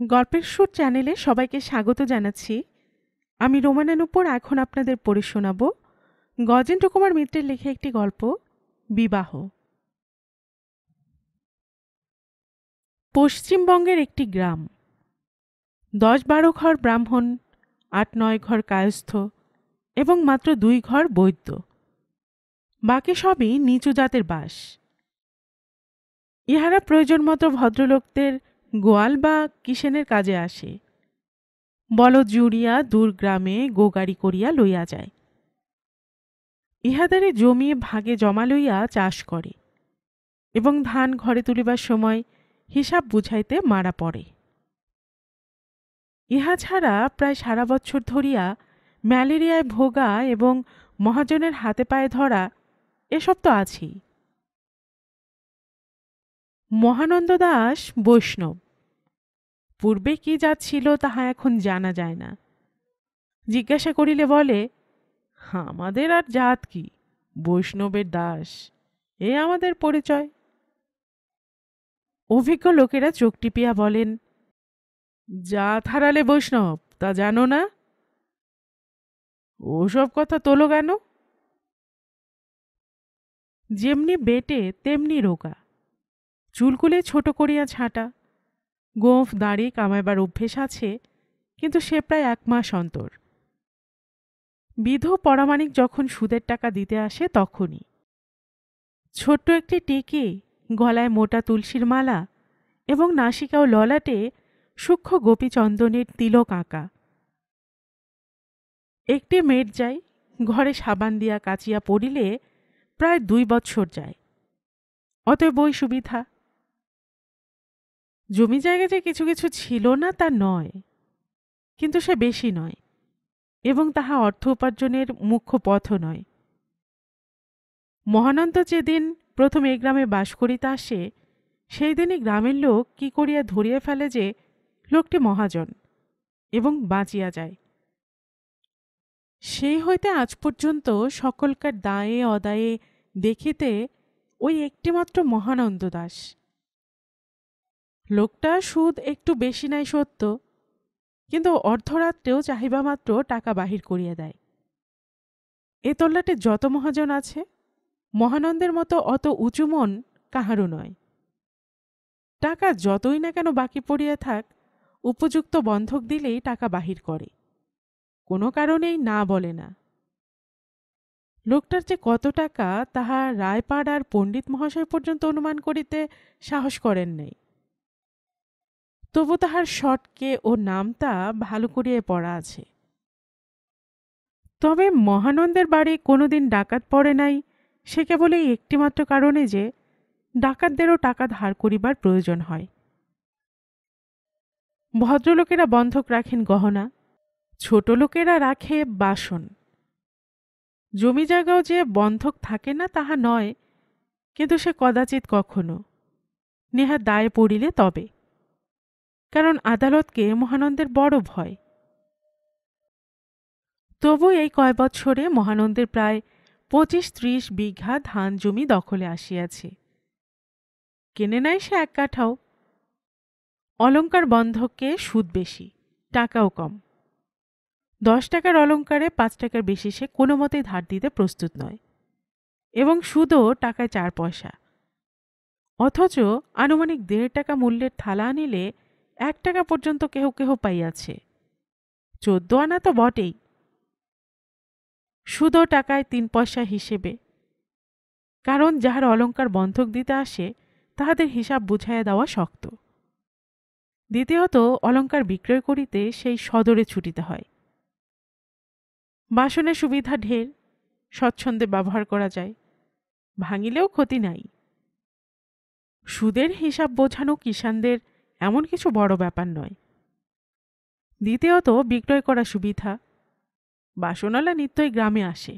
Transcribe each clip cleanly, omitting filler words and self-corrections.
গল্পের সুর চ্যানেলে সবাইকে স্বাগত জানাচ্ছি। আমি রোমানা নূপুর। এখন আপনাদের পড়ে শোনাব গজেন্দ্র কুমার মিত্রের লেখা একটি গল্প, বিবাহ। পশ্চিমবঙ্গের একটি গ্রাম। 10-12 ঘর ব্রাহ্মণ, 8-9 ঘর কায়স্থ এবং মাত্র 2 ঘর বৈদ্য। বাকি সবই নিচু জাতের বাস। ইহারা প্রয়োজন মতো ভদ্রলোকদের গোয়াল বা কিষেনের কাজে আসে। বলদ জুড়িয়া দূর গ্রামে গোগাড়ি করিয়া লইয়া যায়। ইহাদারে জমি ভাগে জমা লইয়া চাষ করে এবং ধান ঘরে তুলিবার সময় হিসাব বুঝাইতে মারা পড়ে। ইহা ছাড়া প্রায় সারা বছর ধরিয়া ম্যালেরিয়ায় ভোগা এবং মহাজনের হাতে পায়ে ধরা, এসব তো আছেই। মহানন্দ দাস বৈষ্ণব। পূর্বে কি জাত ছিল তাহা এখন জানা যায় না। জিজ্ঞাসা করিলে বলে, আমাদের আর জাত কি, বৈষ্ণবের দাস, এ আমাদের পরিচয়। অভিজ্ঞ লোকেরা চোখ টিপিয়া বলেন, জাত হারালে বৈষ্ণব, তা জানো না? ওসব কথা তোলো কেন? যেমনি বেটে তেমনি রোগা, চুলকুলে ছোট করিয়া ছাঁটা, গোঁফ দাঁড়ি কামাইবার অভ্যেস আছে, কিন্তু সে প্রায় 1 মাস অন্তর। বিধ পরামানিক যখন সুদের টাকা দিতে আসে তখনই। ছোট্ট একটি টিকি, গলায় মোটা তুলসীর মালা এবং নাসিকা ও ললাটে সূক্ষ্ম গোপীচন্দনের তিলক আঁকা। একটি মেট যায়, ঘরে সাবান দিয়া কাচিয়া পড়িলে প্রায় 2 বৎসর যায়। অতএব বই সুবিধা। জমি জায়গা যে কিছু কিছু ছিল না তা নয়, কিন্তু সে বেশি নয় এবং তাহা অর্থ উপার্জনের মুখ্য পথও নয়। মহানন্দ যেদিন প্রথম এই গ্রামে বাস করিতে আসে, সেই দিনই গ্রামের লোক কি করিয়া ধরিয়া ফেলে যে লোকটি মহাজন এবং বাঁচিয়া যায়। সেই হইতে আজ পর্যন্ত সকলকার দায়ে অদায়ে দেখিতে ওই একটিমাত্র মহানন্দ দাস। লোকটা সুদ একটু বেশি নাই সত্য, কিন্তু অর্ধরাত্রেও চাহিবা মাত্র টাকা বাহির করিয়া দেয়। এ তল্লাটে যত মহাজন আছে, মহানন্দের মতো অত উঁচু মন কাহারও নয়। টাকা যতই না কেন বাকি পড়িয়া থাক, উপযুক্ত বন্ধক দিলেই টাকা বাহির করে, কোনো কারণেই না বলে না। লোকটার যে কত টাকা তাহা রায়পাড়ার পণ্ডিত মহাশয় পর্যন্ত অনুমান করিতে সাহস করেন নাই। তবু তাহার শটকে ও নামটা ভালো করিয়া পড়া আছে। তবে মহানন্দের বাড়ি কোনোদিন ডাকাত পড়ে নাই, সে কেবল এই একটিমাত্র কারণে যে ডাকাতদেরও টাকা ধার করিবার প্রয়োজন হয়। ভদ্রলোকেরা বন্ধক রাখেন গহনা, ছোট লোকেরা রাখে বাসন। জমি জায়গাও যে বন্ধক থাকে না তাহা নয়, কিন্তু সে কদাচিৎ কখনো, নেহাত দায়ে পড়িলে তবে, কারণ আদালতকে মহানন্দের বড় ভয়। তবু এই কয় বৎসরে মহানন্দের প্রায় 25-30 বিঘা ধান জমি দখলে আসিয়াছে। কেনে নাই সে 1 কাঠাও। অলঙ্কার বন্ধকে সুদ বেশি, টাকাও কম। 10 টাকার অলঙ্কারে 5 টাকার বেশি সে কোনো মতেই ধার দিতে প্রস্তুত নয়, এবং সুদও টাকায় 4 পয়সা। অথচ আনুমানিক 1.5 টাকা মূল্যের থালা আনিলে 1 টাকা পর্যন্ত কেহ কেহ পাইয়াছে, 14 আনা তো বটেই। সুদও টাকায় 3 পয়সা হিসেবে, কারণ যাহার অলঙ্কার বন্ধক দিতে আসে তাহাদের হিসাব বুঝাইয়া দেওয়া শক্ত। দ্বিতীয়ত, অলঙ্কার বিক্রয় করিতে সেই সদরে ছুটিতে হয়। বাসনের সুবিধা ঢের, স্বচ্ছন্দে ব্যবহার করা যায়, ভাঙিলেও ক্ষতি নাই। সুদের হিসাব বোঝানো কিষানদের এমন কিছু বড় ব্যাপার নয়। দ্বিতীয়ত, বিক্রয় করা সুবিধা, বাসনওয়ালা নিত্যই গ্রামে আসে।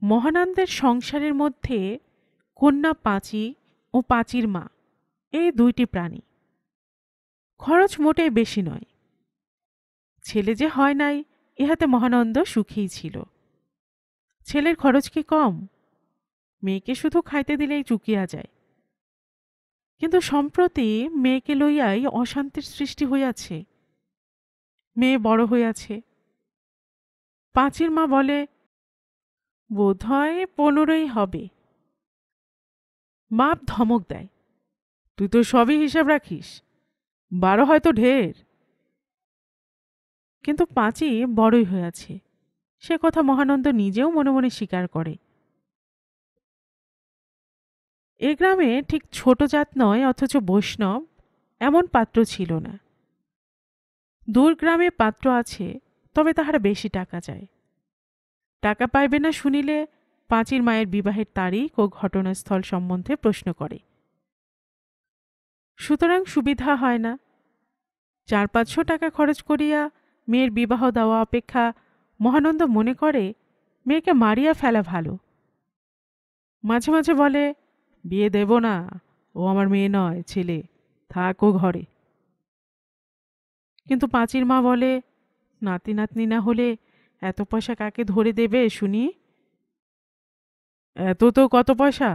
মহানন্দের সংসারের মধ্যে কন্যা পাঁচি ও পাঁচির মা, এই 2টি প্রাণী। খরচ মোটেই বেশি নয়। ছেলে যে হয় নাই, ইহাতে মহানন্দ সুখীই ছিল। ছেলের খরচ কি কম? মেয়েকে শুধু খাইতে দিলেই চুকিয়া যায়। কিন্তু সম্প্রতি মেয়েকে লইয়াই অশান্তির সৃষ্টি হইয়াছে। মেয়ে বড় হইয়াছে। পাঁচির মা বলে, বোধহয় 15ই হবে। বাপ ধমক দেয়, তুই তো সবই হিসাব রাখিস, 12 হয়তো ঢের। কিন্তু পাঁচি বড়ই হইয়াছে, সে কথা মহানন্দ নিজেও মনে মনে স্বীকার করে। এ গ্রামে ঠিক ছোট জাত নয় অথচ বৈষ্ণব এমন পাত্র ছিল না। দূর গ্রামে পাত্র আছে, তবে তাহারা বেশি টাকা চায়। টাকা পাইবে না শুনিলে পাঁচির মায়ের বিবাহের তারিখ ও ঘটনাস্থল সম্বন্ধে প্রশ্ন করে। সুতরাং সুবিধা হয় না। 400-500 টাকা খরচ করিয়া মেয়ের বিবাহ দেওয়া অপেক্ষা মহানন্দ মনে করে মেয়েকে মারিয়া ফেলা ভালো। মাঝে মাঝে বলে, বিয়ে দেব না, ও আমার মেয়ে নয়, ছেলে, থাক ও ঘরে। কিন্তু পাঁচির মা বলে, নাতি নাতনি না হলে এত পয়সা কাকে ধরে দেবে শুনি? এত তো কত পয়সা,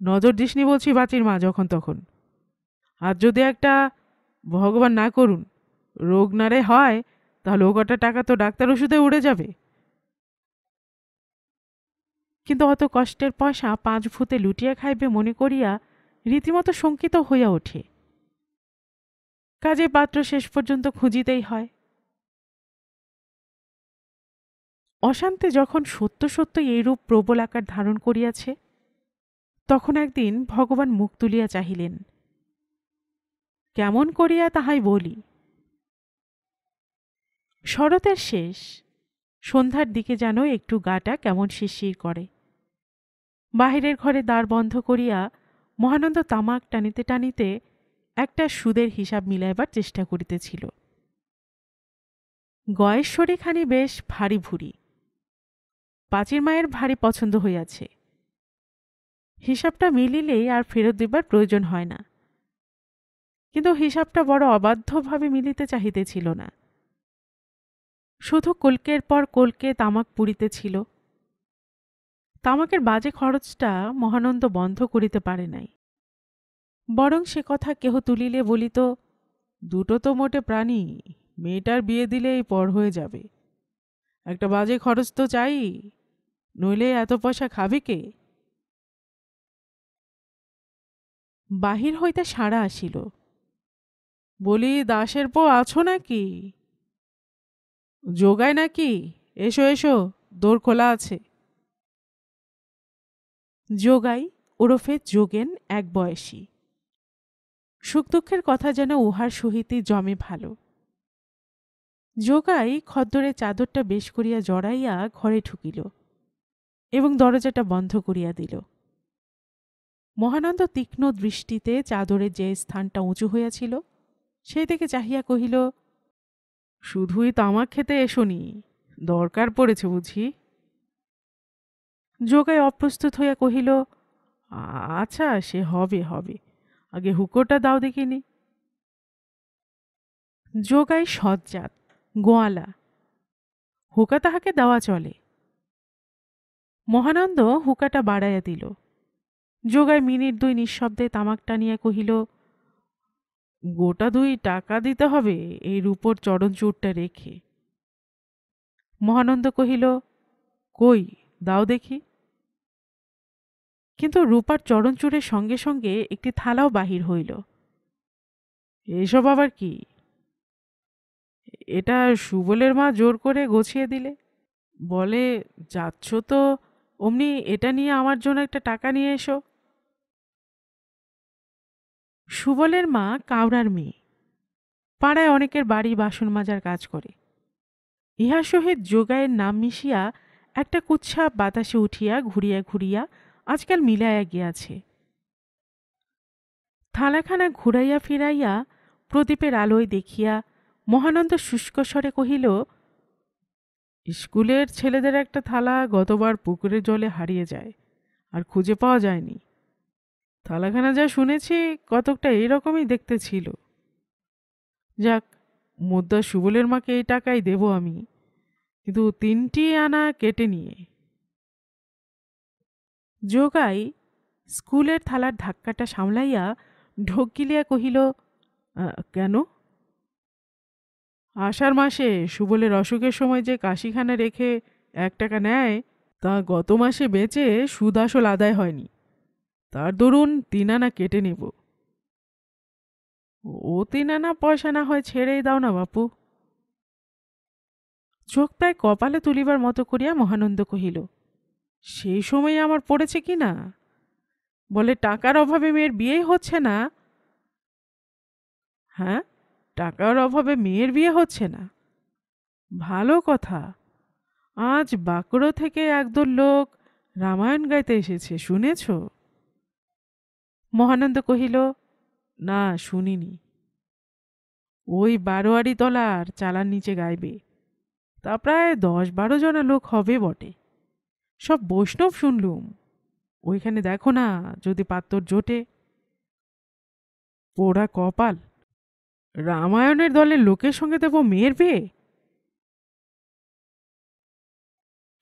নজর দিসনি বলছি পাঁচির মা যখন তখন। আর যদি একটা, ভগবান না করুন, রোগ নারে হয়, তাহলে ও কটা টাকা তো ডাক্তার ওষুধে উড়ে যাবে। কিন্তু অত কষ্টের পয়সা 5 ভূতে লুটিয়া খাইবে মনে করিয়া রীতিমতো শঙ্কিত হইয়া ওঠে। কাজে পাত্র শেষ পর্যন্ত খুঁজিতেই হয়। অশান্তি যখন সত্য সত্য এইরূপ প্রবল আকার ধারণ করিয়াছে, তখন একদিন ভগবান মুখ তুলিয়া চাহিলেন। কেমন করিয়া তাহাই বলি। শরতের শেষ, সন্ধ্যার দিকে যেন একটু গাটা কেমন শিরশির করে। বাহিরের ঘরে দ্বার বন্ধ করিয়া মহানন্দ তামাক টানিতে টানিতে একটা সুদের হিসাব মিলাইবার চেষ্টা করিতেছিল। গয়ের শরীখানি বেশ ভারী ভুরি। পাঁচির মায়ের ভারী পছন্দ হইয়াছে। হিসাবটা মিলিলেই আর ফেরত দিবার প্রয়োজন হয় না। কিন্তু হিসাবটা বড় অবাধ্যভাবে মিলিতে চাহিতেছিল না। শুধু কলকের পর কলকে তামাক পুড়িতেছিল। তামাকের বাজে খরচটা মহানন্দ বন্ধ করিতে পারে নাই। বরং সে কথা কেহ তুলিলে বলিত, দুটো তো মোটে প্রাণী, মেয়েটার বিয়ে দিলেই পর হয়ে যাবে, একটা বাজে খরচ তো চাই, নইলে এত পয়সা খাবে কে? বাহির হইতে সাড়া আসিল। বলি, দাসের পো আছো নাকি? যোগায় নাকি? এসো এসো, দোর খোলা আছে। যোগাই ওরফে যোগেন এক বয়সী। সুখ দুঃখের কথা যেন উহার সহিতই জমে ভালো। যোগাই খদ্দরে চাদরটা বেশ করিয়া জড়াইয়া ঘরে ঢুকিল এবং দরজাটা বন্ধ করিয়া দিল। মহানন্দ তীক্ষ্ণ দৃষ্টিতে চাদরের যে স্থানটা উঁচু হইয়াছিল সেই দিকে চাহিয়া কহিল, শুধুই তামাক খেতে এসোনি, দরকার পড়েছে বুঝি? যোগাই অপ্রস্তুত হইয়া কহিল, আচ্ছা, সে হবে হবে, আগে হুকোটা দাও দেখিনি। যোগাই সজ্জাত, গোয়ালা, হুকা তাহাকে দেওয়া চলে। মহানন্দ হুকাটা বাড়াইয়া দিল। যোগাই মিনিট 2 নিঃশব্দে তামাক টানিয়া কহিল, গোটা 2 টাকা দিতে হবে এই রূপোর চরণচূড়টা রেখে। মহানন্দ কহিল, কই দাও দেখি। কিন্তু রূপার চরণচূড়ের সঙ্গে সঙ্গে একটি থালাও বাহির হইল। এসব আবার কি? এটা সুবলের মা জোর করে গছিয়ে দিলে। বলে, যাচ্ছ তো অমনি এটা নিয়ে আমার জন্য একটা টাকা নিয়ে এসো। সুবলের মা কাউরার মেয়ে, পাড়ায় অনেকের বাড়ি বাসন মাজার কাজ করে। ইহার সহিত যোগায়ের নাম মিশিয়া একটা কুচ্ছা বাতাসে উঠিয়া ঘুরিয়া ঘুরিয়া আজকাল মিলাইয়া গিয়াছে। থালাখানা ঘুরাইয়া ফিরাইয়া প্রদীপের আলোয় দেখিয়া মহানন্দ শুষ্ক স্বরে কহিল, স্কুলের ছেলেদের একটা থালা গতবার পুকুরের জলে হারিয়ে যায়, আর খুঁজে পাওয়া যায়নি। থালাখানা যা শুনেছি কতকটা এইরকমই দেখতে ছিল। যাক, মুদ্রা সুবলের মাকে এই টাকাই দেব আমি, কিন্তু 3টি আনা কেটে নিয়ে। যোগাই স্কুলের থালার ধাক্কাটা সামলাইয়া ঢোক গিলিয়া কহিল, কেন? আষাঢ় মাসে সুবলের অসুখের সময় যে কাশিখানা রেখে 1 টাকা নেয়, তা গত মাসে বেচে সুদ আসল আদায় হয়নি। তার দরুন 3 আনা কেটে নেব। ও 3 আনা পয়সা না হয় ছেড়েই দাও না বাপু। চোখ প্রায় কপালে তুলিবার মতো করিয়া মহানন্দ কহিল, সেই সময় আমার পড়েছে কি না? বলে টাকার অভাবে মেয়ের বিয়েই হচ্ছে না। হ্যাঁ, টাকার অভাবে মেয়ের বিয়ে হচ্ছে না? ভালো কথা। আজ বাঁকুড়ো থেকে একদল লোক রামায়ণ গাইতে এসেছে, শুনেছ? মহানন্দ কহিল, না, শুনিনি। ওই 12 তলার চালার নিচে গাইবে। তা প্রায় 10-12 জনা লোক হবে বটে। সব বৈষ্ণব শুনলুম। ওইখানে দেখো না, যদি পাত্তর জোটে। পোড়া কপাল, রামায়ণের দলের লোকের সঙ্গে দেব মেয়ের বিয়ে?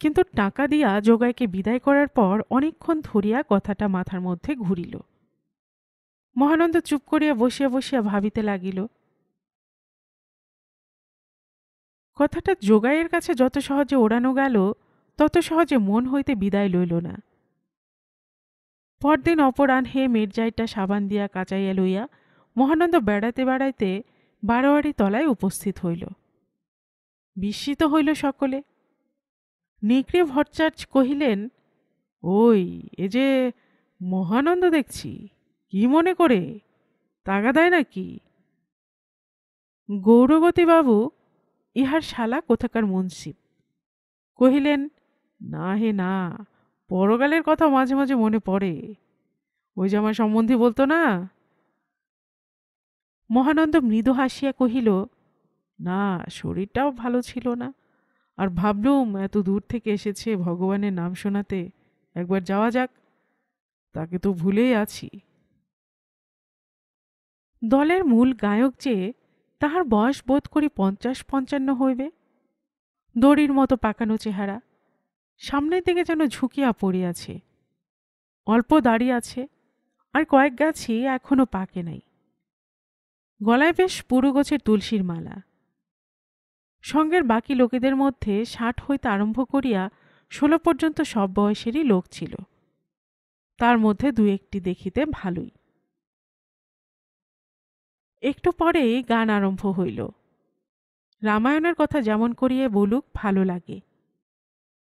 কিন্তু টাকা দিয়া যোগাইকে বিদায় করার পর অনেকক্ষণ ধরিয়া কথাটা মাথার মধ্যে ঘুরিল। মহানন্দ চুপ করিয়া বসিয়া বসিয়া ভাবিতে লাগিল। কথাটা যোগাইয়ের কাছে যত সহজে ওড়ানো গেল, তত সহজে মন হইতে বিদায় লইল না। পরদিন অপরাহ্নে মির্জাইটা সাবান দিয়া কাচাইয়া লইয়া মহানন্দ বেড়াইতে বেড়াইতে 12 তলায় উপস্থিত হইল। বিস্মিত হইল সকলে। নেকড়ে ভট্টাচার্য কহিলেন, ওই, এ যে মহানন্দ দেখছি, কি মনে করে? টাকা দেয় নাকি? গৌরবতীবাবু, ইহার শালা কোথাকার মুন্সিপ, কহিলেন, না হে না, পরকালের কথা মাঝে মাঝে মনে পড়ে। ওই যে আমার সম্বন্ধী বলতো না। মহানন্দ মৃদু হাসিয়া কহিল, না, শরীরটাও ভালো ছিল না, আর ভাবলুম এত দূর থেকে এসেছে ভগবানের নাম শোনাতে, একবার যাওয়া যাক। তাকে তো ভুলেই আছি। দলের মূল গায়ক যে, তাহার বয়স বোধ করি 50-55 হইবে। দড়ির মতো পাকানো চেহারা, সামনের দিকে যেন ঝুঁকিয়া পড়িয়াছে। অল্প দাড়ি আছে, আর কয়েক গাছি এখনো পাকে নাই। গলায় বেশ পুরু গোছের তুলসীর মালা। সঙ্গের বাকি লোকেদের মধ্যে 60 হইতে আরম্ভ করিয়া 16 পর্যন্ত সব বয়সেরই লোক ছিল। তার মধ্যে 2-1টি দেখিতে ভালোই। একটু পরেই গান আরম্ভ হইল। রামায়ণের কথা যেমন করিয়া বলুক, ভালো লাগে।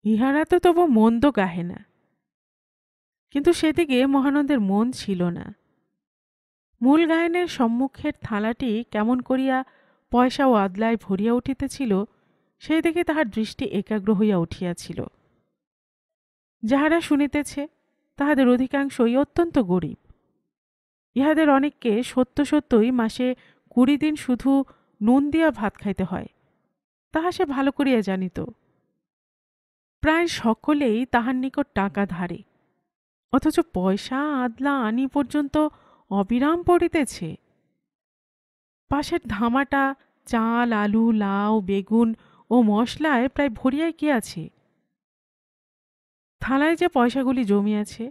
ইহারা তো তবু মন্দ গাহে না। কিন্তু সেদিকে মহানন্দের মন ছিল না। মূল গায়নের সম্মুখের থালাটি কেমন করিয়া পয়সা ও আদলায় ভরিয়া উঠিতেছিল, সেই দিকে তাহার দৃষ্টি একাগ্র হইয়া উঠিয়াছিল। যাহারা শুনিতেছে, তাহাদের অধিকাংশই অত্যন্ত গরীব। ইহাদের অনেককে সত্য সত্যই মাসে 20 দিন শুধু নুন দিয়া ভাত খাইতে হয়, তাহা সে ভালো করিয়া জানিত। প্রায় সকলেই তাহার নিকট টাকা ধারে, অথচ পয়সা আদলা আনি পর্যন্ত অবিরাম পড়িতেছে। পাশের ধামাটা চাল, আলু, লাউ, বেগুন ও মশলায় প্রায় ভরিয়াই গিয়াছে। থালায় যে পয়সাগুলি জমিয়াছে,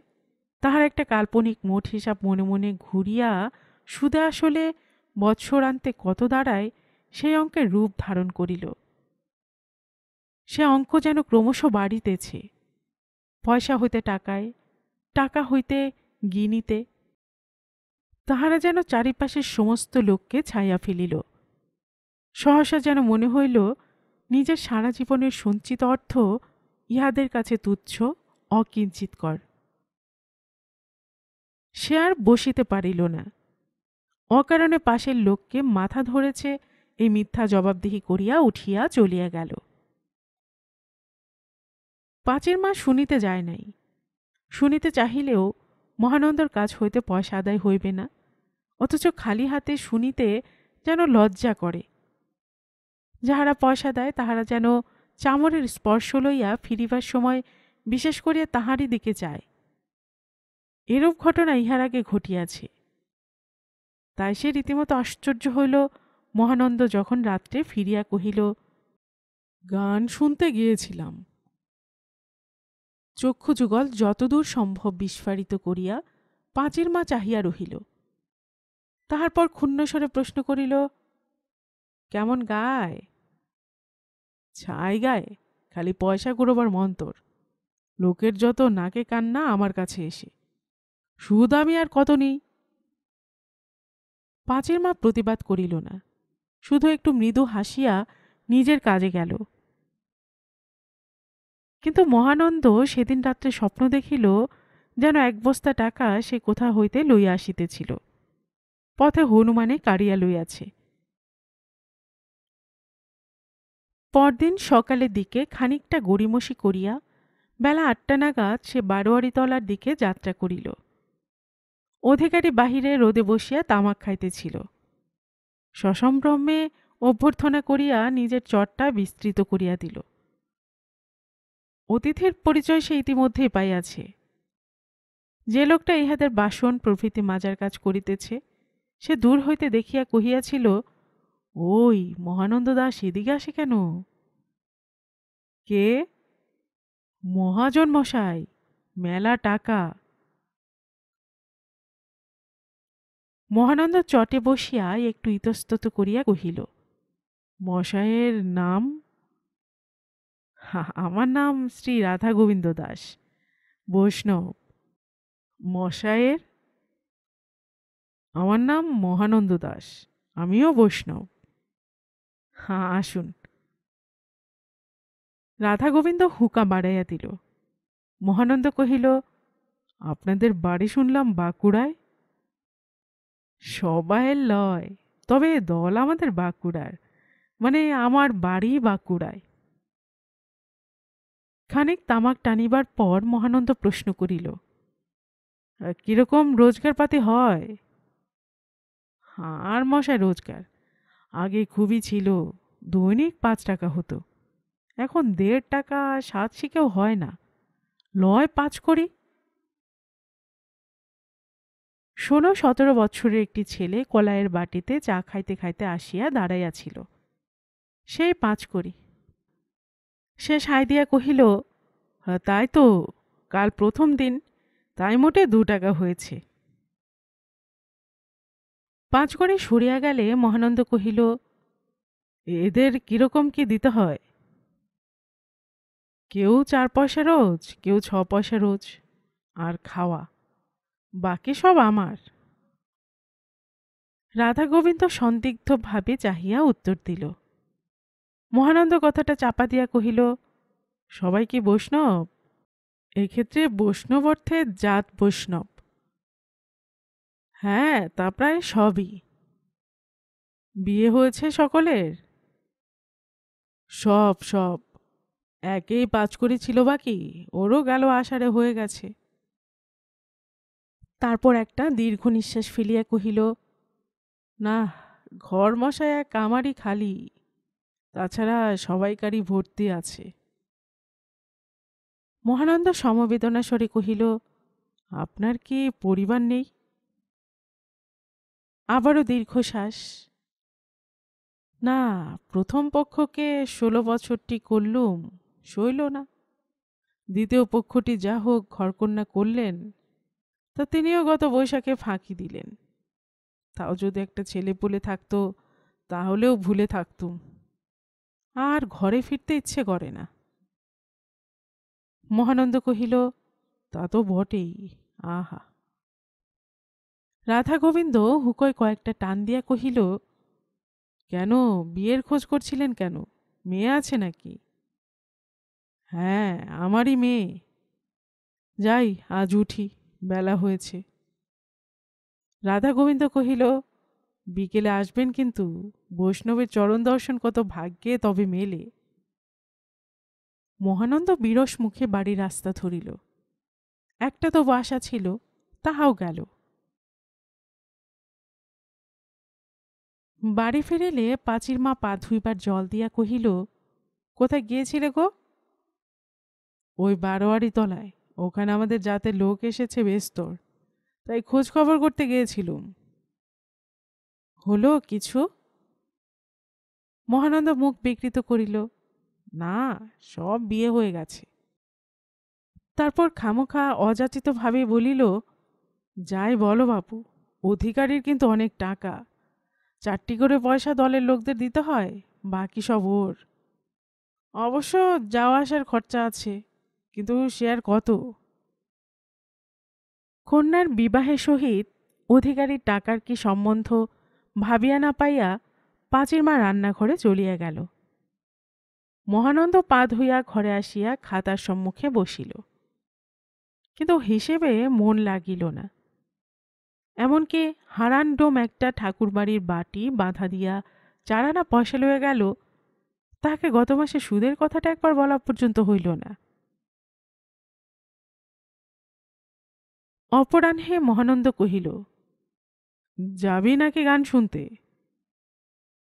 তাহার একটা কাল্পনিক মোট হিসাব মনে মনে ঘুরিয়া সুদে আসলে বৎসরান্তে কত দাঁড়ায়, সেই অঙ্কের রূপ ধারণ করিল। সে অঙ্ক যেন ক্রমশ বাড়িতেছে, পয়সা হইতে টাকায়, টাকা হইতে গিনিতে। তাহারা যেন চারিপাশের সমস্ত লোককে ছাইয়া ফেলিল। সহসা যেন মনে হইল, নিজের সারা জীবনের সঞ্চিত অর্থ ইহাদের কাছে তুচ্ছ, অকিঞ্চিৎকর। সে আর বসিতে পারিল না। অকারণে পাশের লোককে মাথা ধরেছে এই মিথ্যা জবাবদিহি করিয়া উঠিয়া চলিয়া গেল। 5 মাস শুনিতে যায় নাই। শুনিতে চাহিলেও মহানন্দর কাছ হইতে পয়সা আদায় হইবে না, অথচ খালি হাতে শুনিতে যেন লজ্জা করে। যাহারা পয়সা দেয়, তাহারা যেন চামড়ের স্পর্শ লইয়া ফিরিবার সময় বিশেষ করিয়া তাহারই দিকে চায়। এরূপ ঘটনা ইহার আগে ঘটিয়াছে। তাই সে রীতিমতো আশ্চর্য হইল মহানন্দ যখন রাত্রে ফিরিয়া কহিল, গান শুনতে গিয়েছিলাম। চক্ষু যুগল যতদূর সম্ভব বিস্ফারিত করিয়া 5 মা চাহিয়া রহিল। তাহার পর ক্ষুণ্ণ স্বরে প্রশ্ন করিল, কেমন গায়? ছাই গায়ে, খালি পয়সা কুড়োবার মন্তর। লোকের যত নাকে কান্না আমার কাছে এসে। সুদ আমি আর কত নেই। পাঁচের মা প্রতিবাদ করিল না, শুধু একটু মৃদু হাসিয়া নিজের কাজে গেল। কিন্তু মহানন্দ সেদিন রাত্রে স্বপ্ন দেখিল, যেন এক বস্তা টাকা সে কোথা হইতে লইয়া আসিতেছিল, পথে হনুমানে কাড়িয়া লইয়াছে। পরদিন সকালের দিকে খানিকটা গড়িমসি করিয়া বেলা ৮টা নাগাদ সে বারোয়ারিতলার দিকে যাত্রা করিল। অধিকারী বাহিরে রোদে বসিয়া তামাক খাইতেছিল। সসম্ভ্রমে অভ্যর্থনা করিয়া নিজের চটটা বিস্তৃত করিয়া দিল। অতিথির পরিচয় সে ইতিমধ্যেই পাইয়াছে। যে লোকটা ইহাদের বাসন প্রভৃতি মাজার কাজ করিতেছে, সে দূর হইতে দেখিয়া কহিয়াছিল, ওই মহানন্দ দাস এদিকে আসে কেন? কে? মহাজন মশাই, মেলা টাকা। মহানন্দ চটে বসিয়া একটু ইতস্তত করিয়া কহিল, মশায়ের নাম? আমার নাম শ্রী রাধা গোবিন্দ দাস, বৈষ্ণব। মশায়ের? আমার নাম মহানন্দ দাস, আমিও বৈষ্ণব। আসুন। রাধা গোবিন্দ হুঁকা বাড়াইয়া দিল। মহানন্দ কহিল, আপনাদের বাড়ি শুনলাম বাঁকুড়ায়। সবাইয়ের লয়, তবে দল আমাদের বাঁকুড়ার, মানে আমার বাড়ি বাঁকুড়ায়। খানিক তামাক টানিবার পর মহানন্দ প্রশ্ন করিল, কিরকম রোজগারপাতি হয়? আর মশাই রোজগার আগে খুবই ছিল, দৈনিক ৫ টাকা হতো, এখন ১.৫ টাকা ৭ শিকেও হয় না, লয় ৫ করি। ১৬-১৭ বৎসরের একটি ছেলে কলাইয়ের বাটিতে চা খাইতে খাইতে আসিয়া দাঁড়াইয়াছিল। সেই ৫ করি। সে সায় দিয়া কহিল, তাই তো, কাল প্রথম দিন, তাই মোটে ২ টাকা হয়েছে। ৫ কড়ি সরিয়া গেলে মহানন্দ কহিল, এদের কিরকম কি দিতে হয়? কেউ ৪ পয়সা রোজ, কেউ ৬ পয়সা রোজ, আর খাওয়া, বাকি সব আমার। রাধা গোবিন্দ সন্দিগ্ধভাবে চাহিয়া উত্তর দিল। মহানন্দ কথাটা চাপা দিয়া কহিল, সবাই কি বৈষ্ণব? এক্ষেত্রে বৈষ্ণব অর্থে জাত বৈষ্ণব। হ্যাঁ, তা প্রায় সবই। বিয়ে হয়েছে সকলের? সব সব। একেই ৫ কড়ি ছিল বাকি, ওরও গেল আষাঢ়ে হয়ে গেছে। তারপর একটা দীর্ঘ নিঃশ্বাস ফেলিয়া কহিল, না, ঘর মশায় এক আমারই খালি, তাছাড়া সবাইকারই ভর্তি আছে। মহানন্দ সমবেদনা স্বরে কহিল, আপনার কি পরিবার নেই? আবারও দীর্ঘশ্বাস। না, প্রথম পক্ষকে ১৬ বছরটি করলুম, সইল না। দ্বিতীয় পক্ষটি যা হোক ঘরকন্যা করলেন, তা তিনিও গত বৈশাখে ফাঁকি দিলেন। তাও যদি একটা ছেলে পুলে থাকতো, তাহলেও ভুলে থাকতুম। আর ঘরে ফিরতে ইচ্ছে করে না। মহানন্দ কহিল, তা তো বটেই, আহা। রাধা গোবিন্দ হুকোয় কয়েকটা টান দিয়া কহিল, কেন, বিয়ের খোঁজ করছিলেন কেন? মেয়ে আছে নাকি? হ্যাঁ, আমারই মেয়ে। যাই, আজ উঠি, বেলা হয়েছে। রাধা গোবিন্দ কহিল, বিকেলে আসবেন কিন্তু, বৈষ্ণবের চরণ দর্শন কত ভাগ্যে তবে মেলে। মহানন্দ বিরস মুখে বাড়ির রাস্তা ধরিল। একটা তো বাসা ছিল, তাহাও গেল। বাড়ি ফিরিলে পাঁচির মা পা ধুইবার জল দিয়া কহিল, কোথায় গিয়েছিলে গো? ওই বারোয়ারি তলায়, ওখানে আমাদের জাতের লোক এসেছে বেস্তর, তাই খোঁজ খবর করতে গিয়েছিলুম। হলো কিছু? মহানন্দ মুখ বিকৃত করিল, না, সব বিয়ে হয়ে গেছে। তারপর খামোখা অযাচিতভাবে বলিল, যাই বলো বাপু, অধিকারীর কিন্তু অনেক টাকা, 4টি করে পয়সা দলের লোকদের দিতে হয়, বাকি সব ওর। অবশ্য যাওয়া আসার খরচা আছে, কিন্তু সে আর কত। কন্যার বিবাহের সহিত অধিকারীর টাকার কি সম্বন্ধ ভাবিয়া না পাইয়া পাঁচির মা রান্নাঘরে চলিয়া গেল। মহানন্দ পা ধুইয়া ঘরে আসিয়া খাতার সম্মুখে বসিল, কিন্তু হিসেবে মন লাগিল না। এমনকি হারান ডোম একটা ঠাকুরবাড়ির বাটি বাঁধা দিয়া 4 আনা পয়সা লইয়া গেল, তাহাকে গত মাসে সুদের কথাটা একবার বলা পর্যন্ত হইল না। অপরাহ্নে মহানন্দ কহিল, যাবি নাকি গান শুনতে?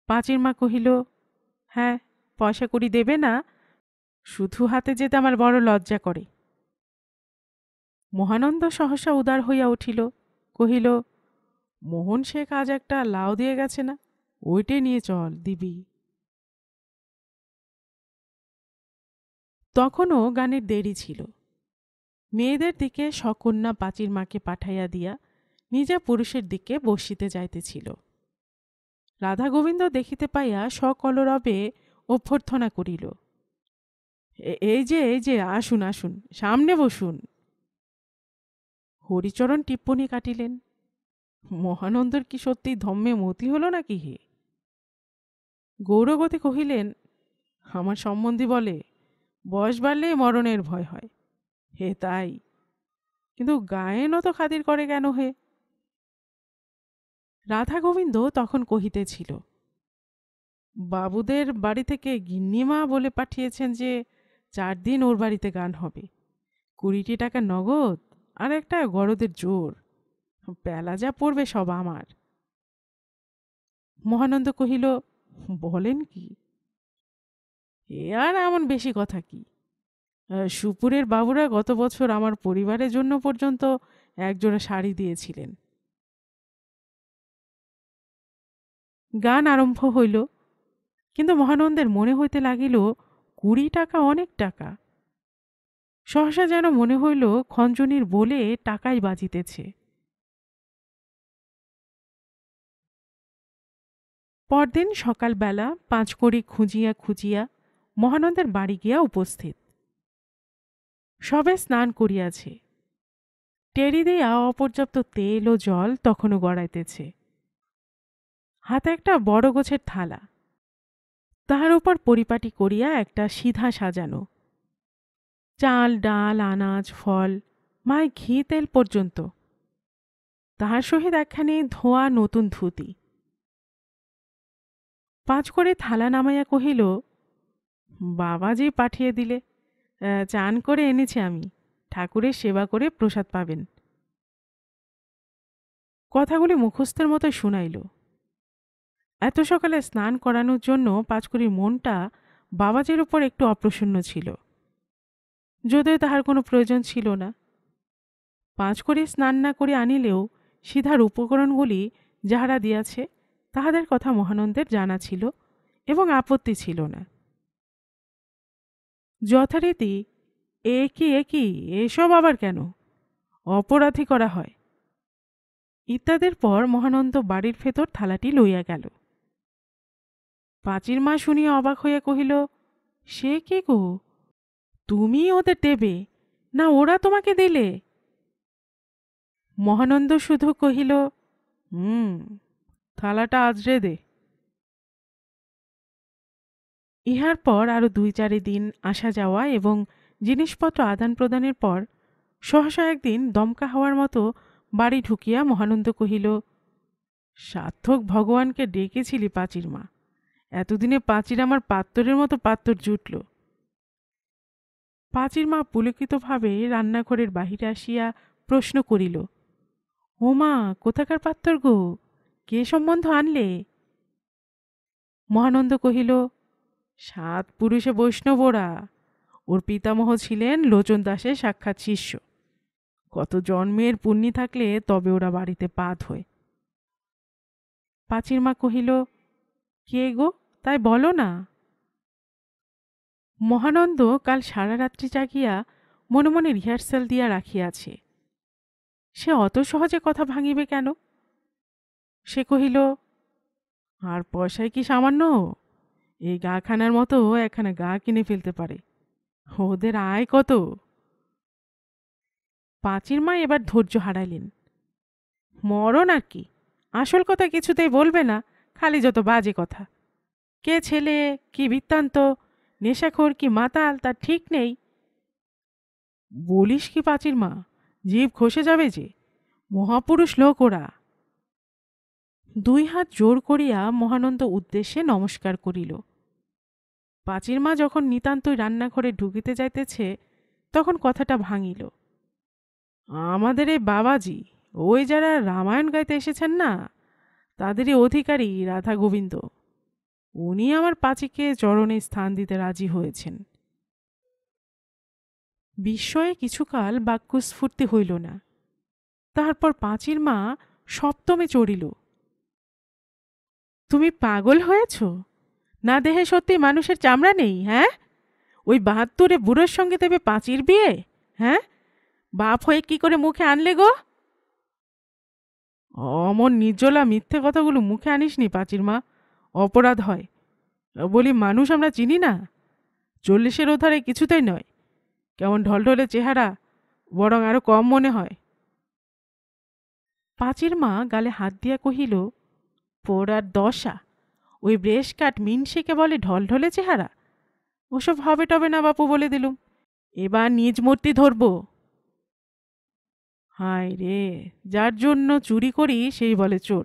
পাঁচির মা কহিল, হ্যাঁ, পয়সা কড়ি দেবে না, শুধু হাতে যেতে আমার বড় লজ্জা করে। মহানন্দ সহসা উদার হইয়া উঠিল, কহিল, মোহন শেখ আজ একটা লাউ দিয়ে গেছে না, ওইটে নিয়ে চল, দিবি। তখনও গানের দেরি ছিল। মেয়েদের দিকে সকন্যা পাঁচির মাকে পাঠাইয়া দিয়া নিজে পুরুষের দিকে বসিতে যাইতেছিল। রাধা গোবিন্দ দেখিতে পাইয়া সকলরবে অভ্যর্থনা করিল, এই যে আসুন আসুন, সামনে বসুন। হরিচরণ টিপ্পণী কাটিলেন, মহানন্দর কি সত্যি ধম্মে মতি হল নাকি হে? গৌরবতী কহিলেন, আমার সম্বন্ধী বলে বয়স বাড়লে মরণের ভয় হয়। হে তাই, কিন্তু গায়েন অত খাতির করে কেন হে? রাধা গোবিন্দ তখন কহিতেছিল, বাবুদের বাড়ি থেকে গিন্নিমা বলে পাঠিয়েছেন যে 4 দিন ওর বাড়িতে গান হবে, 20টি টাকা নগদ আর একটা গরদের জোর, পেলা যা পড়বে সব আমার। মহানন্দ কহিল, বলেন কি? এ আর এমন বেশি কথা কি? সুপুরের বাবুরা গত বছর আমার পরিবারের জন্য পর্যন্ত 1 জোড়া শাড়ি দিয়েছিলেন। গান আরম্ভ হইল, কিন্তু মহানন্দের মনে হইতে লাগিল 20 টাকা অনেক টাকা। সহসা যেন মনে হইল খঞ্জনির বলে টাকাই বাজিতেছে। পরদিন সকালবেলা 5 কড়ি খুঁজিয়া খুঁজিয়া মহানন্দের বাড়ি গিয়া উপস্থিত। সবে স্নান করিয়াছে, টেরি দিয়া অপর্যাপ্ত তেল ও জল তখনও গড়াইতেছে। হাতে একটা বড় গোছের থালা, তাহার উপর পরিপাটি করিয়া একটা সিধা সাজানো, চাল ডাল আনাজ ফল, মায় ঘি তেল পর্যন্ত, তাহার সহিত একখানি ধোয়া নতুন ধুতি। 5 করে থালা নামাইয়া কহিল, বাবাজি পাঠিয়ে দিলে, চান করে এনেছি আমি, ঠাকুরের সেবা করে প্রসাদ পাবেন। কথাগুলি মুখস্থের মতো শুনাইল। এত সকালে স্নান করানোর জন্য 5 কড়ির মনটা বাবাজির উপর একটু অপ্রসন্ন ছিল, যদিও তাহার কোনো প্রয়োজন ছিল না। 5 কড়ি স্নান না করে আনিলেও সিধার উপকরণগুলি যাহারা দিয়াছে তাহাদের কথা মহানন্দের জানা ছিল এবং আপত্তি ছিল না। যথারীতি এ কি এসব আবার কেন, অপরাধী করা হয় ইত্যাদির পর মহানন্দ বাড়ির ভেতর থালাটি লইয়া গেল। পাঁচির মা শুনিয়া অবাক হইয়া কহিল, সে কি গো, তুমি ওদের দেবে না ওরা তোমাকে দিলে? মহানন্দ শুধু কহিল, থালাটা আজরে দে। ইহার পর আরো 2-4 দিন আসা যাওয়া এবং জিনিসপত্র আদান প্রদানের পর সহসা একদিন দমকা হওয়ার মতো বাড়ি ঢুকিয়া মহানন্দ কহিল, সার্থক ভগবানকে ডেকেছিলি পাঁচির মা, এতদিনে পাঁচির আমার পাত্তরের মতো পাত্তর জুটল। পাঁচির মা পুলকিতভাবে রান্নাঘরের বাহিরে আসিয়া প্রশ্ন করিল, ও মা, কোথাকার পাত্তর গো, কে সম্বন্ধ আনলে? মহানন্দ কহিল, 7 পুরুষে বৈষ্ণবরা, ওর পিতামহ ছিলেন লোচন দাসের সাক্ষাৎ শিষ্য, কত জন্মের পুণ্যি থাকলে তবে ওরা বাড়িতে পা ধোয়। পাঁচির মা কহিল, কে গো, তাই বলো না। মহানন্দ কাল সারা রাত্রি জাগিয়া মনে মনে রিহার্সাল দিয়া রাখিয়াছে, সে অত সহজে কথা ভাঙিবে কেন? সে কহিল, আর পয়সায় কি সামান্য? এই গাখানার মতো একখানা গা কিনে ফেলতে পারে। ওদের আয় কত? পাঁচির মা এবার ধৈর্য হারাইলেন। মরণ আর কি, আসল কথা কিছুতেই বলবে না, খালি যত বাজে কথা। কে ছেলে, কি বৃত্তান্ত, নেশাখোর কি মাতাল তার ঠিক নেই। বলিস কি পাঁচির মা, জিভ খসে যাবে যে, মহাপুরুষ লোক ওরা। দুই হাত জোর করিয়া মহানন্দ উদ্দেশ্যে নমস্কার করিল। পাঁচির মা যখন নিতান্তই রান্নাঘরে ঢুকিতে যাইতেছে তখন কথাটা ভাঙিল। আমাদের এই বাবাজি, ওই যারা রামায়ণ গাইতে এসেছেন না, তাদেরই অধিকারী রাধা গোবিন্দ, উনি আমার পাঁচিকে চরণে স্থান দিতে রাজি হয়েছেন। বিস্ময়ে কিছুকাল বাক্যস্ফূর্তি হইল না। তারপর পাঁচির মা সপ্তমে চড়িল। তুমি পাগল হয়েছ? না দেহে সত্যি মানুষের চামড়া নেই? হ্যাঁ, ওই ৭২ বুড়োর সঙ্গে দেবে পাঁচির বিয়ে? হ্যাঁ, বাপ হয়ে কি করে মুখে আনলে গো? অমন নির্জলা মিথ্যে কথাগুলো মুখে আনিসনি পাঁচির মা, অপরাধ হয়। বলি মানুষ আমরা চিনি না? ৪০-এর ওধারে কিছুতেই নয়। কেমন ঢলঢলে চেহারা, বরং আরো কম মনে হয়। পাঁচির মা গালে হাত দিয়া কহিল, পোড়ার দশা, ওই ব্রেশ কাট মিনসেকে বলে ঢলঢলে চেহারা? ওসব হবে টবে না বাপু, বলে দিলুম। এবার নিজ মূর্তি ধরব। হায় রে, যার জন্য চুরি করি সেই বলে চোর।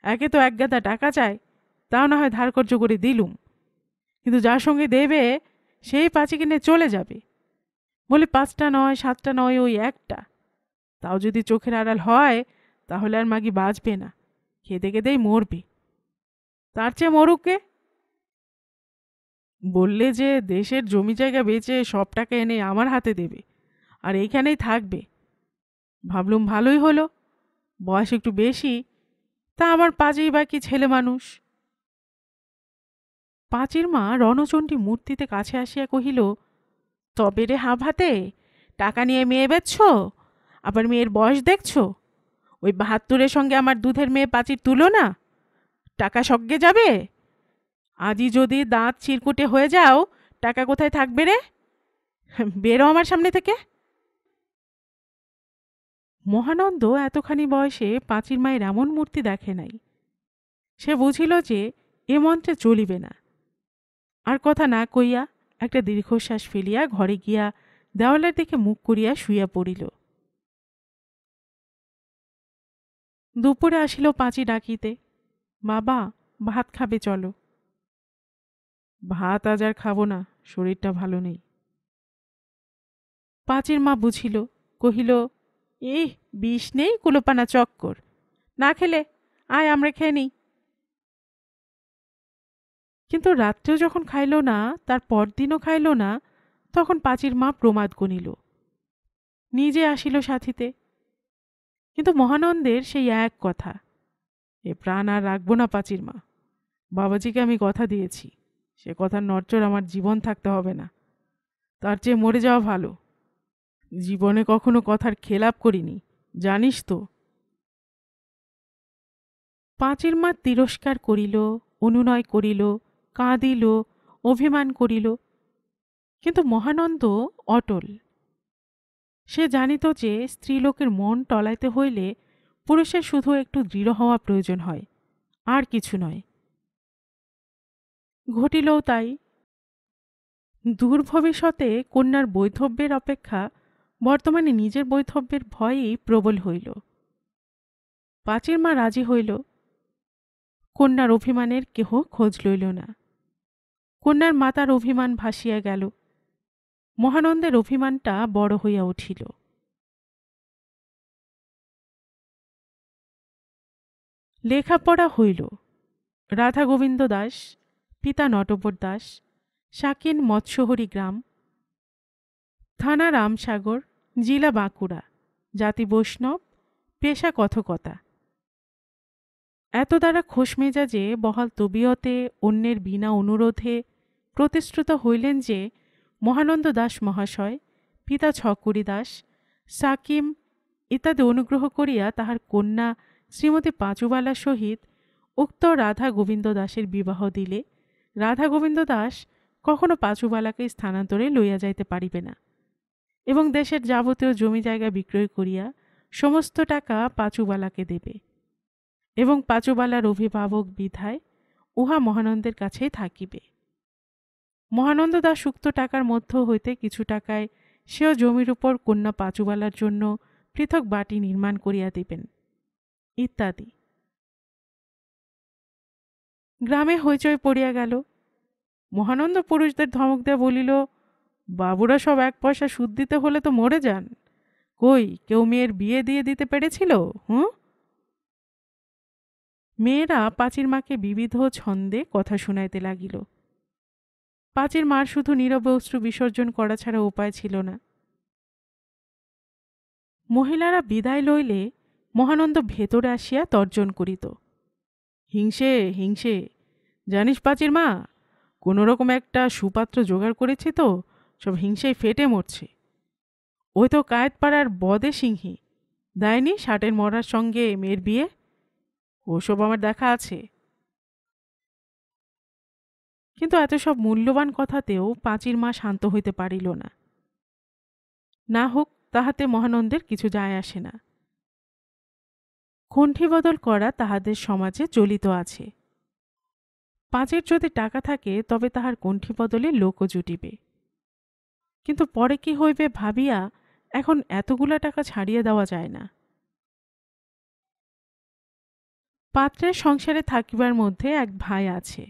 একে তো একগাদা টাকা চায়, তাও না হয় ধার কর্য করে দিলুম, কিন্তু যার সঙ্গে দেবে সেই পাঁচি কিনে চলে যাবে, বলে ৫টা নয় ৭টা নয়, ওই একটা। তাও যদি চোখের আড়াল হয় তাহলে আর মাগি বাঁচবে না, খেতে খেতেই মরবে। তার চেয়ে মরুকে। বললে যে দেশের জমি জায়গা বেচে সব টাকা এনে আমার হাতে দেবে, আর এইখানেই থাকবে। ভাবলুম ভালোই হলো, বয়স একটু বেশি, তা আমার পাঁচেই বা কি ছেলে মানুষ। পাঁচির মা রণচণ্ডী মূর্তিতে কাছে আসিয়া কহিল, তবে রে হাব হাতে, টাকা নিয়ে মেয়ে বেচছ? আবার মেয়ের বয়স দেখছ? ওই ৭২-এর সঙ্গে আমার দুধের মেয়ে পাঁচির তুলনা? টাকা সজ্ঞে যাবে? আজই যদি দাঁত চিরকুটে হয়ে যাও, টাকা কোথায় থাকবে রে? বেরো আমার সামনে থেকে। মহানন্দ এতখানি বয়সে পাঁচির মায়ের এমন মূর্তি দেখে নাই। সে বুঝিল যে এ মন্ত্রে চলিবে না। আর কথা না কইয়া একটা দীর্ঘশ্বাস ফেলিয়া ঘরে গিয়া দেওয়ালের দিকে মুখ করিয়া শুইয়া পড়িল। দুপুরে আসিল পাঁচি ডাকিতে, বাবা, ভাত খাবে চলো। ভাত আজ আর খাবো না, শরীরটা ভালো নেই। পাঁচির মা বুঝিল, কহিল, ইহ, বিষ নেই কুলোপানা চক্কর, না খেলে আয় আমরা খেয়ে নিই। কিন্তু রাত্রেও যখন খাইল না, তার পরদিনও খাইল না, তখন পাঁচির মা প্রমাদ গণিল, নিজে আসিল সাথীতে। কিন্তু মহানন্দের সেই এক কথা, এ প্রাণ আর রাখব না পাঁচির মা, বাবাজিকে আমি কথা দিয়েছি, সে কথার নড়চড় আমার জীবন থাকতে হবে না, তার চেয়ে মরে যাওয়া ভালো। জীবনে কখনো কথার খেলাপ করিনি, জানিস তো। পাঁচির মা তিরস্কার করিল, অনুনয় করিল, কাঁদিল, অভিমান করিল, কিন্তু মহানন্দ অটল। সে জানিত যে স্ত্রীলোকের মন টলাইতে হইলে পুরুষের শুধু একটু দৃঢ় হওয়া প্রয়োজন হয়, আর কিছু নয়। ঘটিলও তাই। দূর ভবিষ্যতে কন্যার বৈধব্যের অপেক্ষা বর্তমানে নিজের বৈধব্যের ভয়েই প্রবল হইল। পাঁচির মা রাজি হইল। কন্যার অভিমানের কেহ খোঁজ লইল না। কন্যার মাতার অভিমান ভাসিয়া গেল। মহানন্দের অভিমানটা বড় হইয়া উঠিল। লেখাপড়া হইল। রাধা গোবিন্দ দাস, পিতা নটবর দাস, শাকিন মৎস্যহরি গ্রাম, থানা রামসাগর, জেলা বাঁকুড়া, জাতি বৈষ্ণব, পেশা কথকতা। এত দ্বারা খোশমেজাজে বহাল তবিয়তে অন্যের বিনা অনুরোধে প্রতিশ্রুত হইলেন যে মহানন্দ দাস মহাশয়, পিতা ছকুরি দাস, সাকিম ইত্যাদি অনুগ্রহ করিয়া তাহার কন্যা শ্রীমতী পাঁচুবালার সহিত উক্ত রাধা গোবিন্দ দাসের বিবাহ দিলে রাধা গোবিন্দ দাস কখনো পাঁচুবালাকে স্থানান্তরে লইয়া যাইতে পারিবে না এবং দেশের যাবতীয় জমি জায়গা বিক্রয় করিয়া সমস্ত টাকা পাঁচুবালাকে দেবে এবং পাঁচুবালার অভিভাবক বিধায় উহা মহানন্দের কাছেই থাকিবে। মহানন্দ দাস উক্ত টাকার মধ্য হইতে কিছু টাকায় সেও জমির উপর কন্যা পাঁচুবালার জন্য পৃথক বাটি নির্মাণ করিয়া দিবেন ইত্যাদি। গ্রামে হইচই পড়িয়া গেল। মহানন্দ পুরুষদের ধমক দেয়া বলিল, বাবুরা সব 1 পয়সা সুদ দিতে হলে তো মরে যান, কই কেউ মেয়ের বিয়ে দিয়ে দিতে পেরেছিল? মেয়েরা পাঁচির মাকে বিবিধ ছন্দে কথা শুনাইতে লাগিল। পাঁচির মার শুধু নীরবে অশ্রু বিসর্জন করা ছাড়া উপায় ছিল না। মহিলারা বিদায় লইলে মহানন্দ ভেতরে আসিয়া তর্জন করিত, হিংসে হিংসে, জানিস পাঁচির মা, কোনোরকম একটা সুপাত্র জোগাড় করেছি তো সব হিংসেই ফেটে মরছে। ওই তো কায়েতপাড়ার বদে সিংহী দেয়নি ষাটের মরার সঙ্গে মেয়ের বিয়ে, ওসব আমার দেখা আছে। কিন্তু এত সব মূল্যবান কথাতেও পাঁচির মা শান্ত হইতে পারিল না। না হোক, তাহাতে মহানন্দের কিছু যায় আসে না। কণ্ঠী বদল করা তাহাদের সমাজে চলিত আছে। পাঁচের যদি টাকা থাকে তবে তাহার কণ্ঠী বদলে লোকও জুটিবে, কিন্তু পরে কি হইবে ভাবিয়া এখন এতগুলা টাকা ছাড়িয়ে দেওয়া যায় না। পাত্রের সংসারে থাকিবার মধ্যে এক ভাই আছে,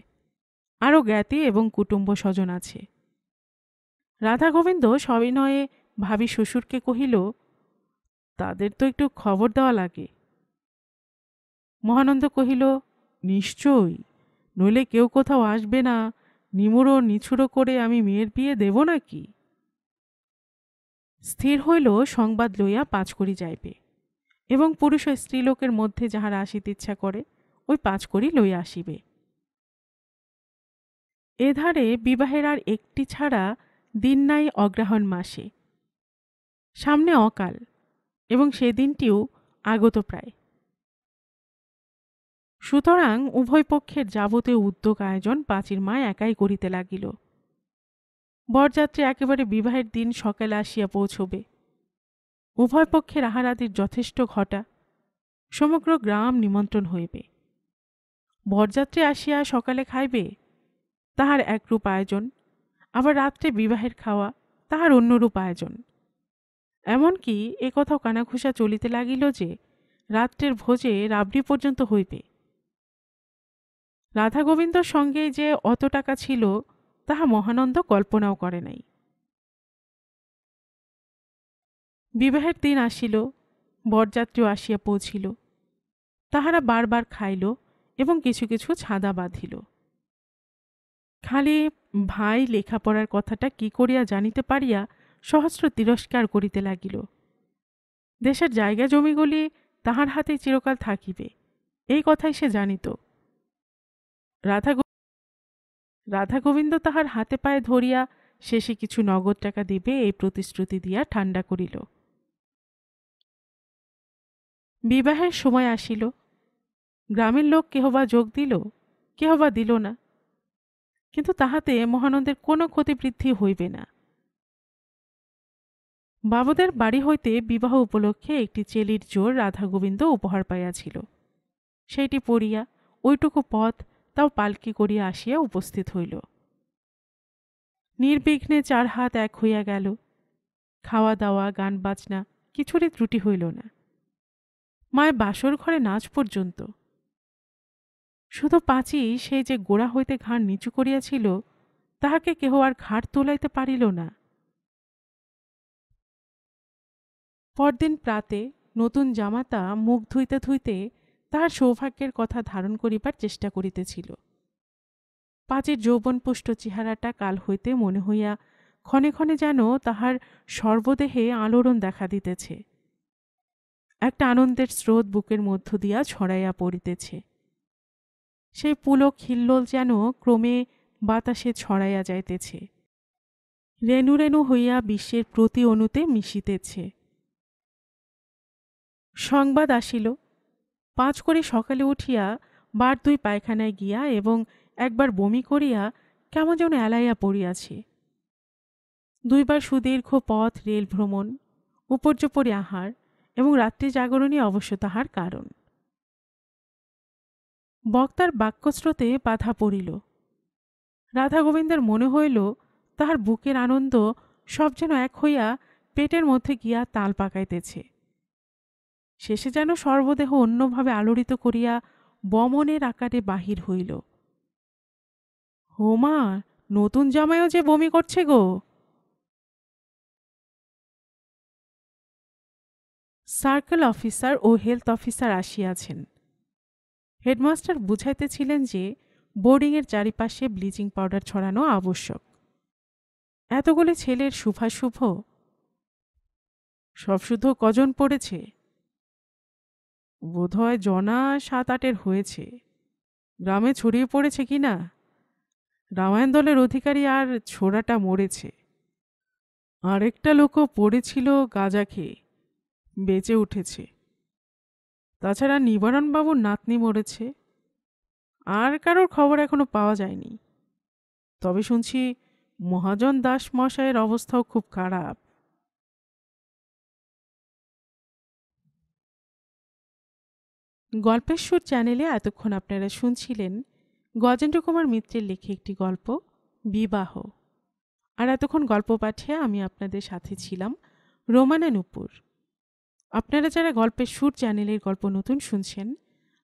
আরও জ্ঞাতি এবং কুটুম্ব স্বজন আছে। রাধা গোবিন্দ সবিনয়ে ভাবি শ্বশুরকে কহিল, তাদের তো একটু খবর দেওয়া লাগে। মহানন্দ কহিল, নিশ্চয়ই, নইলে কেউ কোথাও আসবে না, নিমুড়ো নিছুড়ো করে আমি মেয়ের বিয়ে দেব নাকি? স্থির হইল সংবাদ লইয়া পাঁচকড়ি যাইবে এবং পুরুষ ও স্ত্রীলোকের মধ্যে যাহারা আসিতে ইচ্ছা করে ওই পাঁচকড়ি লইয়া আসিবে। এধারে বিবাহের আর একটি ছাড়া দিন নাই অগ্রহায়ণ মাসে, সামনে অকাল, এবং সেদিনটিও আগত প্রায়। সুতরাং উভয় পক্ষের যাবতীয় উদ্যোগ আয়োজন পাঁচির মা একাই করিতে লাগিল। বরযাত্রী একেবারে বিবাহের দিন সকালে আসিয়া পৌঁছবে। উভয় পক্ষের আহারাদির যথেষ্ট ঘটা, সমগ্র গ্রাম নিমন্ত্রণ হইবে। বরযাত্রী আসিয়া সকালে খাইবে, তাহার একরূপ আয়োজন, আবার রাত্রে বিবাহের খাওয়া, তাহার অন্যরূপ আয়োজন। এমনকি একথাও কানাঘুষা চলিতে লাগিল যে রাত্রের ভোজে রাবড়ি পর্যন্ত হইবে। রাধা গোবিন্দর সঙ্গে যে অত টাকা ছিল তাহা মহানন্দ কল্পনাও করে নাই। বিবাহের দিন আসিল, বরযাত্রীও আসিয়া পৌঁছিল। তাহারা বারবার খাইল এবং কিছু কিছু ছাদা বাঁধিল। খালি ভাই লেখাপড়ার কথাটা কি করিয়া জানিতে পারিয়া সহস্র তিরস্কার করিতে লাগিল। দেশের জায়গা জমিগুলি তাহার হাতে চিরকাল থাকিবে, এই কথাই সে জানিত। রাধা গোবিন্দ তাহার হাতে পায়ে ধরিয়া শেষে কিছু নগদ টাকা দিবে এই প্রতিশ্রুতি দিয়া ঠান্ডা করিল। বিবাহের সময় আসিল। গ্রামের লোক কেহবা যোগ দিল, কেহবা দিল না, কিন্তু তাহাতে মহানন্দের কোনো ক্ষতিবৃদ্ধি হইবে না। বাবুদের বাড়ি হইতে বিবাহ উপলক্ষে একটি চেলির জোর রাধা গোবিন্দ উপহার পাইয়াছিল। সেইটি পড়িয়া ওইটুকু পথ তাও পালকি করিয়া আসিয়া উপস্থিত হইল। নির্বিঘ্নে 4 হাত এক হইয়া গেল। খাওয়া দাওয়া গান বাজনা কিছুরই ত্রুটি হইল না, মায়ের বাসর ঘরে নাচ পর্যন্ত। শুধু পাঁচি সেই যে গোড়া হইতে ঘাড় নিচু করিয়াছিল তাহাকে কেহ আর ঘাড় তোলাইতে পারিল না। পরদিন প্রাতে নতুন জামাতা মুখ ধুইতে ধুইতে তাহার সৌভাগ্যের কথা ধারণ করিবার চেষ্টা করিতেছিল। পাঁচের যৌবনপুষ্ট চেহারাটা কাল হইতে মনে হইয়া ক্ষণে ক্ষণে যেন তাহার সর্বদেহে আলোড়ন দেখা দিতেছে। একটা আনন্দের স্রোত বুকের মধ্য দিয়া ছড়াইয়া পড়িতেছে। সেই পুলক হিল্লোল যেন ক্রমে বাতাসে ছড়াইয়া যাইতেছে, রেণু রেণু হইয়া বিশ্বের প্রতি অণুতে মিশিতেছে। সংবাদ আসিল, পাঁচ করে সকালে উঠিয়া বার দুই পায়খানায় গিয়া এবং একবার বমি করিয়া কেমন যেন এলাইয়া পড়িয়াছে। দুইবার সুদীর্ঘ পথ রেল ভ্রমণ, উপর্যুপরি আহার এবং রাত্রি জাগরণই অবশ্য তাহার কারণ। বক্তার বাক্যস্রোতে বাধা পড়িল। রাধা গোবিন্দের মনে হইল তাহার বুকের আনন্দ সব যেন এক হইয়া পেটের মধ্যে গিয়া তাল পাকাইতেছে। শেষে যেন সর্বদেহ অন্যভাবে আলোড়িত করিয়া বমনের আকারে বাহির হইল। হোমা, নতুন জামাইও যে বমি করছে গো। সার্কেল অফিসার ও হেলথ অফিসার আসিয়াছেন। হেডমাস্টার বুঝাইতেছিলেন যে বোর্ডিংয়ের চারিপাশে ব্লিচিং পাউডার ছড়ানো আবশ্যক। এতগুলি ছেলের শুভাশুভ সব শুধু কজন পড়েছে? বোধহয় জনা 7-8 হয়েছে। গ্রামে ছড়িয়ে পড়েছে কি না? রামায়ণ দলের অধিকারী আর ছোড়াটা মরেছে। আরেকটা লোকও পড়েছিল গাঁজা খেয়ে, বেঁচে উঠেছে। তাছাড়া নিবারণবাবুর নাতনি মরেছে। আর কারোর খবর এখনো পাওয়া যায়নি। তবে শুনছি মহাজন দাস মশাইয়ের অবস্থাও খুব খারাপ। গল্পের সুর চ্যানেলে এতক্ষণ আপনারা শুনছিলেন গজেন্দ্র কুমার মিত্রের লেখা একটি গল্প বিবাহ। আর এতক্ষণ গল্প পাঠিয়ে আমি আপনাদের সাথে ছিলাম রোমানা নূপুর। আপনারা যারা গল্পের সুর চ্যানেলের গল্প নতুন শুনছেন,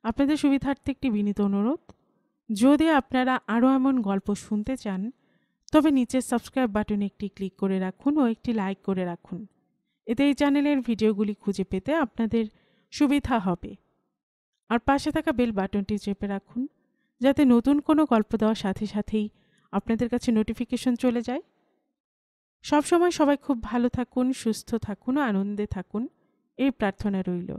আপনাদের সুবিধার্থে একটি বিনীত অনুরোধ, যদি আপনারা আরও এমন গল্প শুনতে চান তবে নিচের সাবস্ক্রাইব বাটনে একটি ক্লিক করে রাখুন ও একটি লাইক করে রাখুন। এতে এই চ্যানেলের ভিডিওগুলি খুঁজে পেতে আপনাদের সুবিধা হবে। আর পাশে থাকা বেল বাটনটি চেপে রাখুন যাতে নতুন কোনো গল্প দেওয়ার সাথে সাথেই আপনাদের কাছে নোটিফিকেশন চলে যায়। সবসময় সবাই খুব ভালো থাকুন, সুস্থ থাকুন, আনন্দে থাকুন, এই প্রার্থনা রইল।